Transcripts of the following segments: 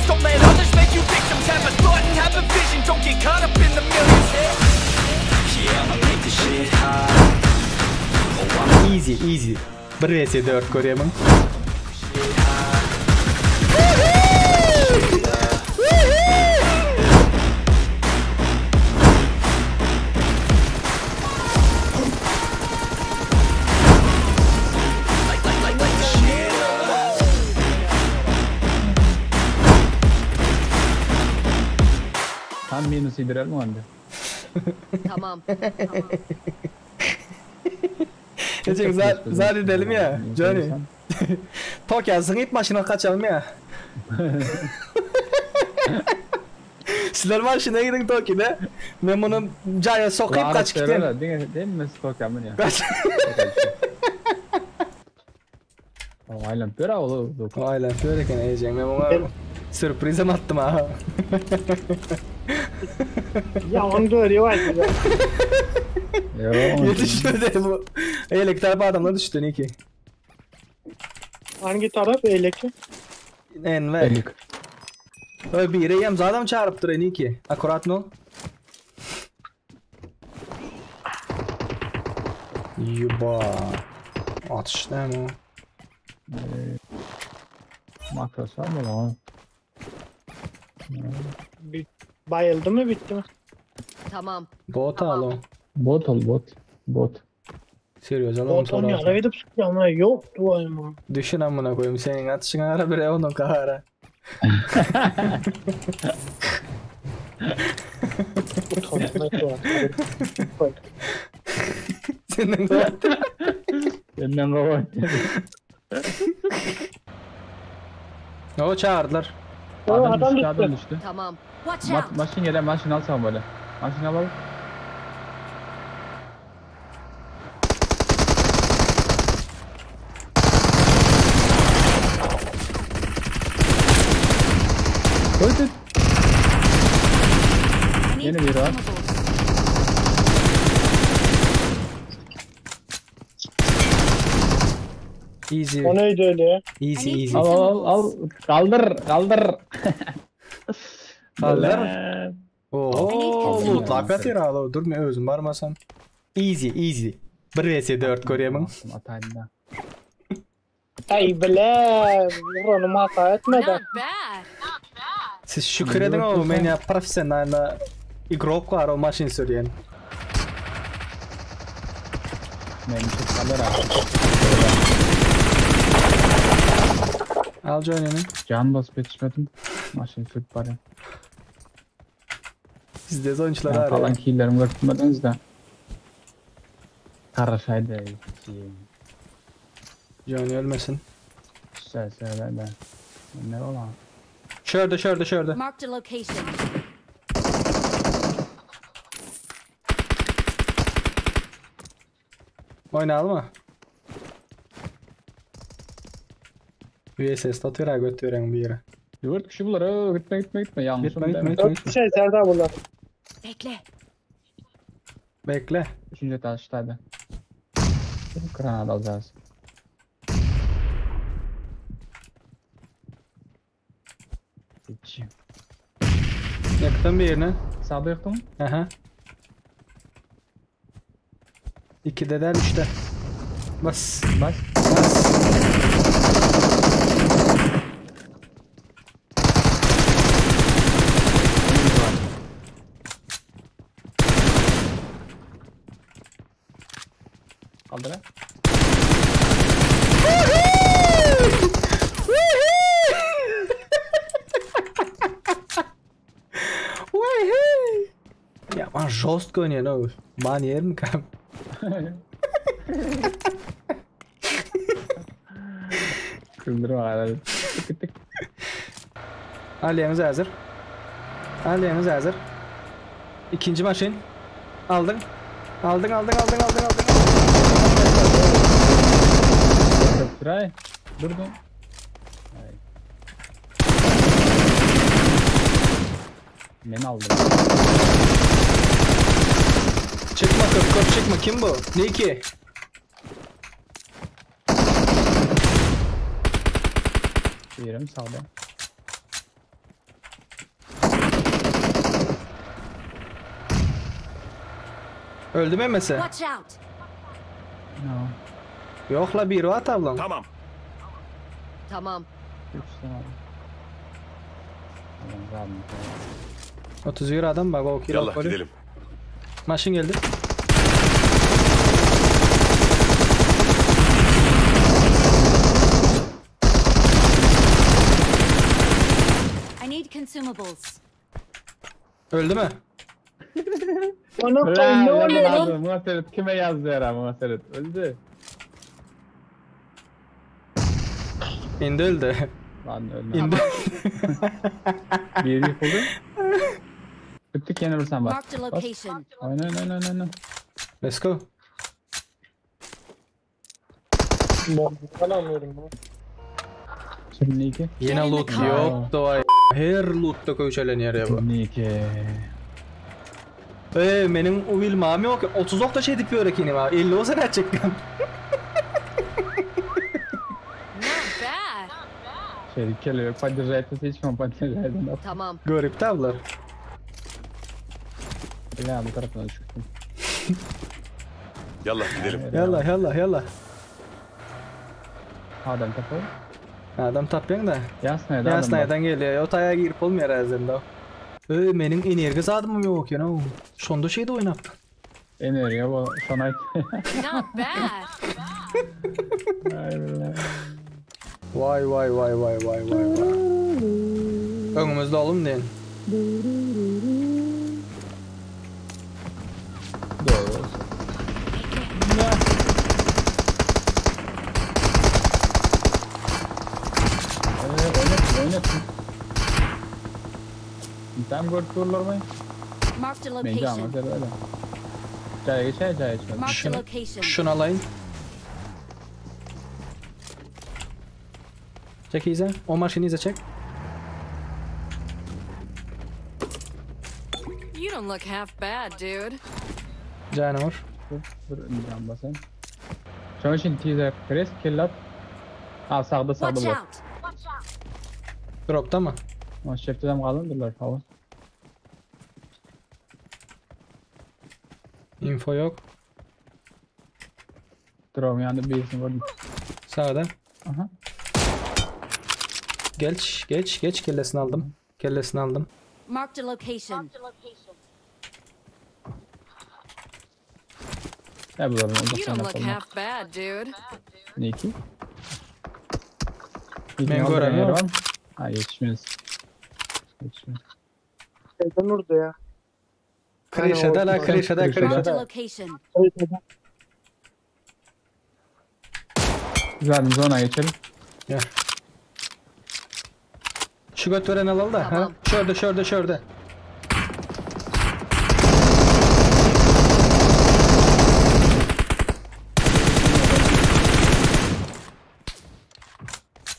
Don't let others make you victims. Have a thought and have a vision. Don't get caught up in the millions. Yeah, I'ma make this shit hot. Easy easy. 1 vs 4 koruyorum. Tam minus indirelim mi anda? Tamam. Geçen zaten edelim ya Johnny. Tokyo zıngıp maşına kaçalım ya. Sizler maşına gidin Tokyo'da. Ben bunu caya sokayım kaç gideyim. Değil mi Tokyo mı ya? Kaç. Aynen pera olur. Aynen böyleken heyecan. Ben buna sürprizim attım ha. Ya onu da öyle var ya. Yetişmedi bu. Elektrik adamlar düştü ne ki? Hangi taraf elektrik? Enver. Öyle bir yere yem zaten çağırıp duruyor ne ki? Akurat no. Yuba. Atış ne mi? Makrosu var mı lan? Bayıldı mı bitti mi? Tamam. Bot al o. Bot ol bot. Bot. Seriyoz al Bot onu yara gidip sıkıyor ama yok duvar mı? Düşün amına koyayım senin atışına ara bir onun kahara. Senin de Benden baba. o çağırdılar. Adam düştü, adam düştü. düştü. Tamam. Watch out. Maşin gele maşin alsam böyle. Maşin alalım. Öldü. Yine biri var. Easy. O neydi öyle ya? Easy easy. Al. Kaldır. Kaldır. Ee, Oo, mutlaka tiralı. Dur mu özüm varmasam. Easy. 1 vs 4 koruyorum. Atayla. Ay bile vuranı hata etmedi. Not bad. Siz şükür edin ama ben ya profesyonel igrok var o maşin söyleyen. Benim için kalır artık. Al Johnny'ni. Can basıp yetişmedim. Maşin süt bari. Sizde zonçlar Ben var falan ya. killerimi götürmediniz de. Karaşaydı. Johnny ölmesin. Söyle de. Ne olan? Şurada. Marked a location. Oyna alma. VSS atıyor götürüyorum bir yere. 4 kişi bunlar. Gitme. Yanlış Gitme. Dört şey Serdar bunlar. Bekle. Bekle. 3. taştaydı. Granada alacağız. Hiç. Yaktım bir yerine. Sağda yaktın mı? Aha. 2'de der 3'te. Bas. Bas. Kaldır ha. Ya man жестко oynuyor no. Man yerim kam. Kıldırma hala. Tık. Alyemiz hazır. İkinci maşin. Aldın. Tray. Durdum. Beni aldı. Çıkma kop çıkma. Kim bu? Ne ki? Yerim sağda. Öldü mü emesi? Watch out. No. Yok la biri var ablam. Tamam. Tamam. 3 tane aldım. Adam aldım. 31 adam bak o kilo. Yallah gidelim. Maşın geldi. I need consumables. Öldü mü? Ona koyun ne oluyor lan? Muhaserit kime yazdı ya Muhaserit? Öldü. İndi öldü. Lan ölmedi. İndi. Bir yıkıldı. Bittik yeni vursan bak. Marked a Bas. location. Aynen. Let's go. Ben anlıyorum bunu. 22. Yine loot yok da her loot'ta köşeleniyor ya bu. 22. Benim o ilmam yok. 30 okta şey dipiyor ki ha. 50 olsa ne çektim. Not bad. Şey geliyor. Поддержать hiç mi поддержать? Tamam. Garip tablo. Ya bu taraftan çıktım. Yallah gidelim. Yallah. Adam kapı. Adam tapyan da. Yasnaydı. Yasnaydan geliyor. O taya girip olmuyor herhalde o. Benim enerji zadımım yok ya. Şonda şeyde oynattı. Enerji bu sana. Not bad. Vay. Önümüzde oğlum deyin. Doğru. Oynat. Tam gol kurlar mı? Marked a Bence ama location. öyle. Caya geçer. Marked a location. Şunu alayım. Çek iyice. O maşını iyice çek. You don't look half bad, dude. Canım. Dur ineceğim basayım. Şu an için teaser press kill up. Sağda Watch bu. out. Dropta mı? Ama shift'den kalındırlar falan. Info yok. Drone yanında bir isim gördüm. Sağda. Aha. Geç. Kellesini aldım. Marked a location. Ne bu zaman? You don't look half bad, dude. Ne ki? Ben göremiyorum. Ha yetişmez. Şeyden vurdu ya. Krişada. Marked a location. Güzel zona geçelim. Gel. Şu göt veren al da. Tamam. Ha? Şurada.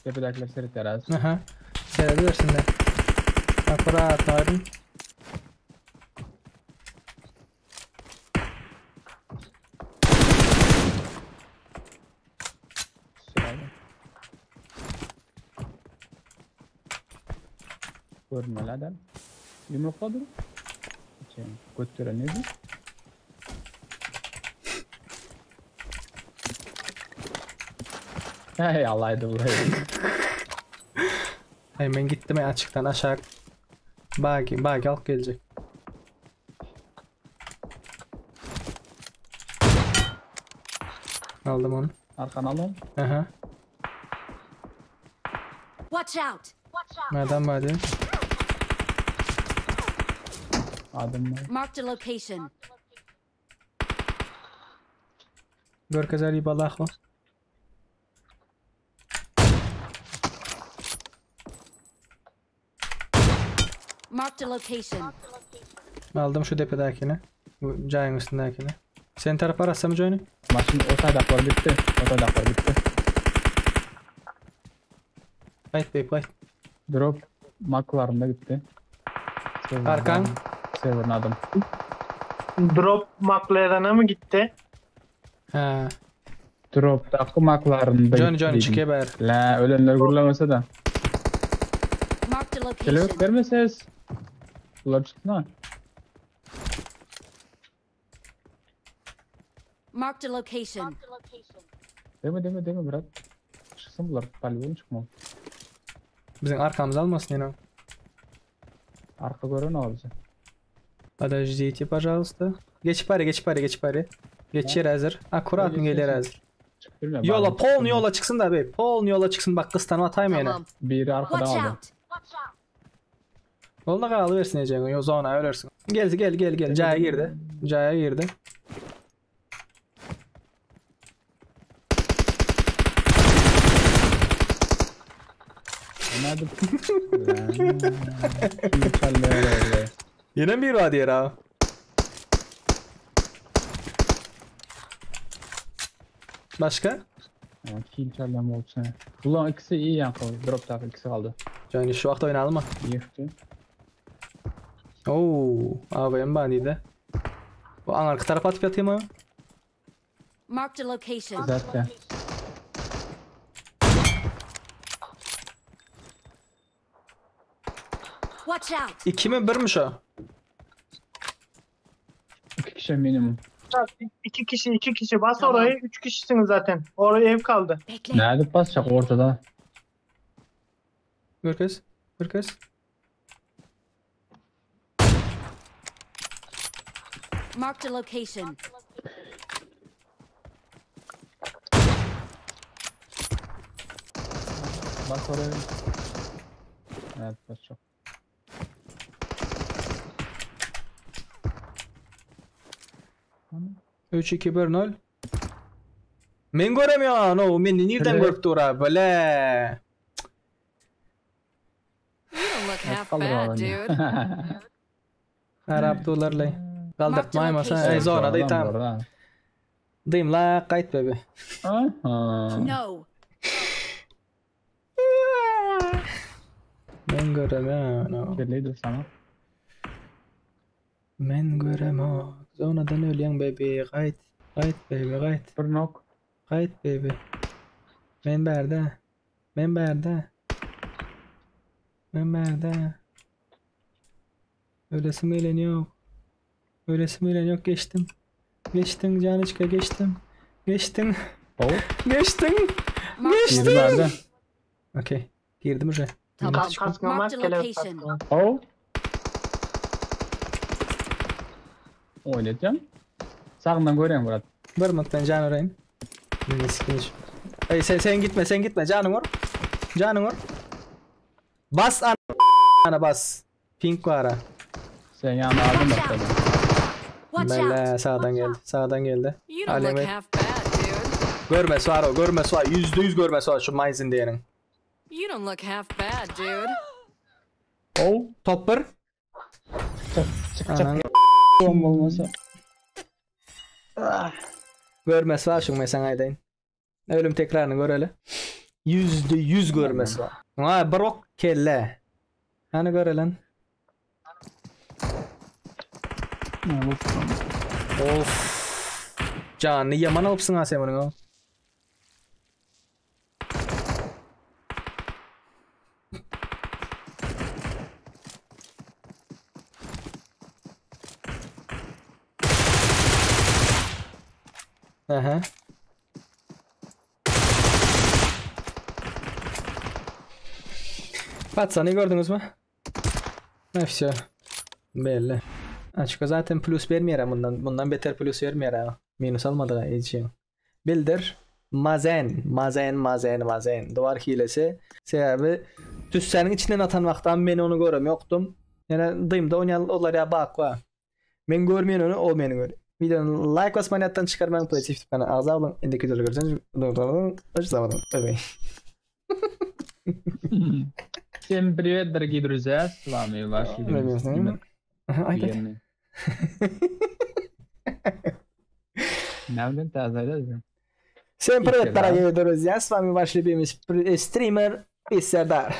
Tepedekiler seri terazi. Aha. Seyredersin de. Bak buraya atlardım. Sırayla. Görmeli adam. Yumrukla durun. Götüren neydi? Hey Allah'ydı burayı. Hemen gittim açıktan aşağı. Bagi alt gelecek. Aldım onu. Arkana alın. Aha. Watch out. Nereden bari? Adımlar. Marked a location. Görkezer iyi balaklı. Marked a location. Aldım şu tepedekini. Bu cayın üstündekini. Senin tarafa aratsam Johnny. Maçın o tadaklar bitti. Fight. Drop maklarında gitti. Arkan. Server'ın adım. Drop McLaren'a mı gitti? Ha. Drop takı maklarında Johnny çık geber. La ölenler gurlamasa da. Marked a Kelebek location. vermeseniz. Bunlar çıktı ha. Marked a location. Deme bırak. Çıksın bunlar. Palibon çıkmaz. Bizim arkamızı almasın yine. Arka gören olacak. Подождите, пожалуйста. Geç bari. Geç yer hazır. Akkurat mı gelir hazır. Çık bilmiyorum. Yola, Bari poln çıksın. yola çıksın da be. Poln yola çıksın bak kıstanı atayım yani. Tamam. Biri arkadan Watch aldı. out. Yolda kalıversin Ece'nin. Yo zona ölürsün. Gel. Caya girdi. Nerede? Şimdi çalıyor. Yine bir var diğer abi. Başka? Kill çalıyor olsun. Ulan ikisi iyi yankı. Drop tarafı ikisi kaldı. Yani şu vakit oynayalım mı? Yıktı. Oo, abi en bandiydi. Bu arka tarafa atıp yatayım mı? Marked a location. Zaten. Watch out. 2 mi 1 mi şu? 2 kişi minimum. İki kişi. Bas Tamam. orayı. 3 kişisiniz zaten. Oraya ev kaldı. Bekle. Nerede basacak ortada? Gör kız. Marked a location. Bas oraya. Evet basacak. Üç, 2, 1, 0. Men göremiyor. No, men nereden Evet. görüp dur abi böyle. You don't look half Kaldır bad, oranı. dude. Arap dolarlay. Kaldırtmayım Marked masa. location. Ey zona da Adam tamam. orada. Dayım la kayıt bebe. Aha. No. Men göremiyor. No. Belliydi sana. Men göremiyor. Zonadan ölüyen bebe. Kayıt bebe kayıt. Bir nok. Kayıt bebe. Men berde. Öylesi mi yok. Geçtin Caniçka geçtin. Oh. Geçtin. Biri nerede? Okey. Girdim oraya. Tamam. Kaskına var. Marked a Kelebek location. kaskına. Oh. Oynayacağım. Sağından göreyim Murat. Barmaktan can arayın. Ne sıkıntı. Ey sen gitme. Canın vur. Bas ana bas. Pink var ha. Sen yanına aldın bak tabii. Watch out. Bella sağdan geldi. You don't look Alemi. half bad, dude. Görmesi var. %100 görmesi var şu Mayzin diyenin. You don't look half bad, dude. Oh. Topper. Çık. Anan Bomba olmasa. görmesi var şu mesela aydayın. Ölüm tekrarını gör öyle. %100 görmesi var. Ha brok kelle. Hani gör lan. Of. Canını yaman alıpsın ha sen bunu. Aha. Patsan'ı gördünüz mü? Nefse. Belli. Açık zaten plus vermiyor bundan beter plus vermiyor. Minus almadı için. Bildir. Mazen. Duvar hilesi. Sebebi tüssenin içinden atan vaktan ben onu görüm yoktum. Yani dıyımda onlar ya bak var. Ben görmeyen onu o beni gör. Videonun like basmayı attan çıkarmayın pozitif bana ağza olun. İndeki videoları görseniz. Açıklamadım. Bye. Всем привет, дорогие друзья! С вами ваш любимый стример. Aynen. Герман. Nereden taze edeceğim? Всем привет, Икера. дорогие друзья! С вами ваш любимый стример Писсердар.